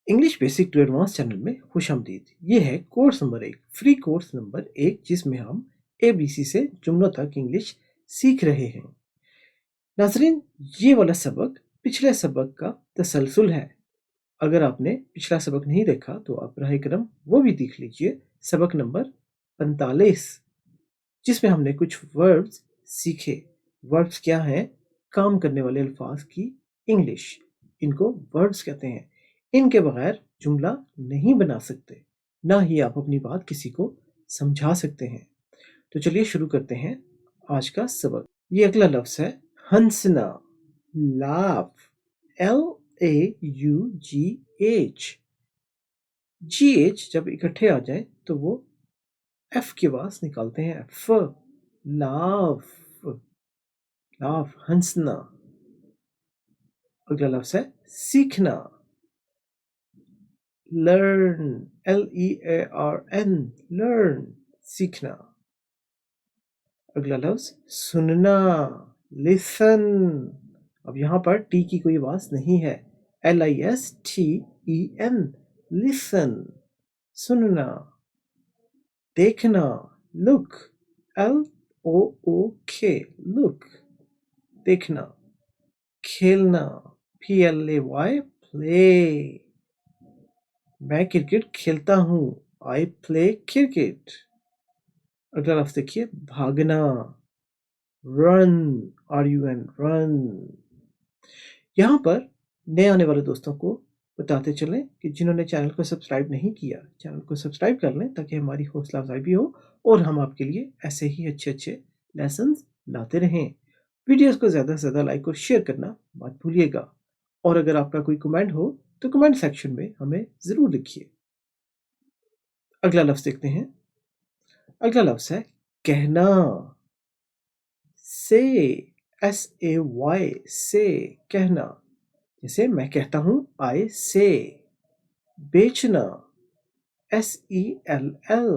English basic to advance channel में खुशामदीद। ये है course number 1, free course number 1, जिसमें हम ABC से जुमलों तक इंग्लिश सीख रहे हैं। नाज़रीन, ये वाला सबक पिछले सबक का तसलसल है। अगर आपने पिछला सबक नहीं देखा तो आप बराह करम वो भी देख लीजिए, सबक नंबर 45, जिसमें हमने कुछ वर्ब्स सीखे। वर्ब्स क्या हैं? काम करने वाले अल्फाज की इंग्लिश, इनको वर्ब्स कहते हैं। इनके बगैर जुमला नहीं बना सकते, ना ही आप अपनी बात किसी को समझा सकते हैं। तो चलिए शुरू करते हैं आज का सबक। ये अगला लफ्ज़ है हंसना, लाफ, LAUGH। GH जब इकट्ठे आ जाए तो वो F की आवाज़ निकालते हैं, फ, लाफ, लाफ, हंसना। अगला लफ्ज़ है सीखना, लर्न, LEARN, लर्न, सीखना। अगला लफ्ज़ सुनना, लिसन। अब यहाँ पर टी की कोई आवाज़ नहीं है, LISTEN, लिसन, सुनना। देखना, लुक, LOOK, लुक, देखना। खेलना, PLAY, प्ले। मैं क्रिकेट खेलता हूँ, I play cricket। अगला लफ्ज़ देखिए भागना, रन, RUN, रन। यहाँ पर नए आने वाले दोस्तों को बताते चलें कि जिन्होंने चैनल को सब्सक्राइब नहीं किया, चैनल को सब्सक्राइब कर लें ताकि हमारी हौसला अफजाई भी हो और हम आपके लिए ऐसे ही अच्छे लेसन्स लाते रहें। वीडियोस को ज़्यादा से ज़्यादा लाइक और शेयर करना मत भूलिएगा, और अगर आपका कोई कमेंट हो तो कमेंट सेक्शन में हमें ज़रूर लिखिए। अगला लफ्ज़ देखते हैं। अगला लफ्ज़ है कहना, से, SAY, से, कहना। जैसे मैं कहता हूँ, I say। बेचना, SELL,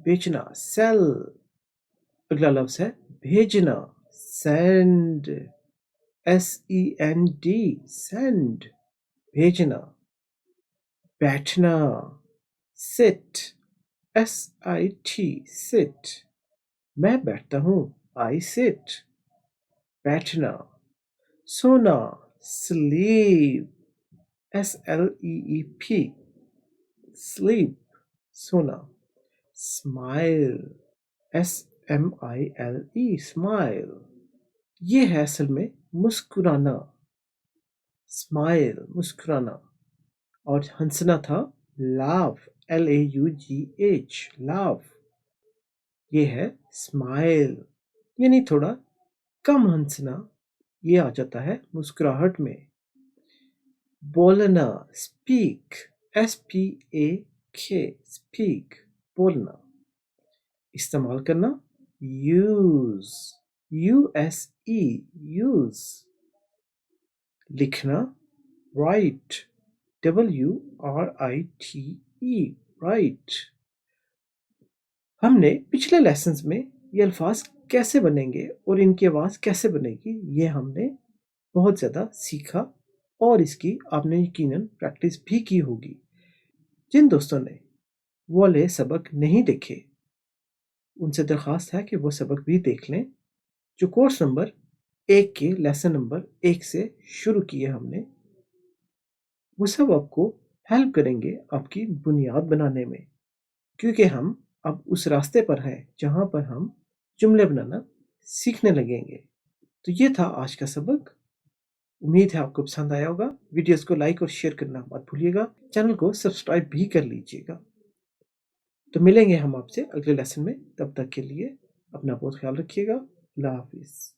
बेचना, सेल। अगला लफ्ज़ है भेजना, सेंड, SEND, सेंड, भेजना। बैठना, सिट, SIT, सिट, मैं बैठता हूँ, I sit, बैठना। सोना, स्लीप, SLEEP, स्लीप, सोना। स्माइल, SMILE, स्माइल, ये है असल में मुस्कुराना, स्माइल, मुस्कुराना। और हंसना था लाफ, LAUGH, लाफ, ये है स्माइल, यानी थोड़ा कम हंसना, ये आ जाता है मुस्कुराहट में। बोलना, स्पीक, SPAK, स्पीक, बोलना। इस्तेमाल करना, यूज, USE, यूज। लिखना, राइट, WRITE, राइट। हमने पिछले लेसन्स में ये अल्फाज कैसे बनेंगे और इनकी आवाज़ कैसे बनेगी, ये हमने बहुत ज़्यादा सीखा और इसकी आपने यकीनन प्रैक्टिस भी की होगी। जिन दोस्तों ने वो वाले सबक नहीं देखे, उनसे दरख्वास्त है कि वो सबक भी देख लें जो कोर्स नंबर 1 के लेसन नंबर 1 से शुरू किए हमने। वो सब आपको हेल्प करेंगे आपकी बुनियाद बनाने में, क्योंकि हम अब उस रास्ते पर हैं जहाँ पर हम जुमले बनाना सीखने लगेंगे। तो ये था आज का सबक। उम्मीद है आपको पसंद आया होगा। वीडियोस को लाइक और शेयर करना मत भूलिएगा। चैनल को सब्सक्राइब भी कर लीजिएगा। तो मिलेंगे हम आपसे अगले लेसन में। तब तक के लिए अपना बहुत ख्याल रखिएगा। अल्लाह हाफिज़।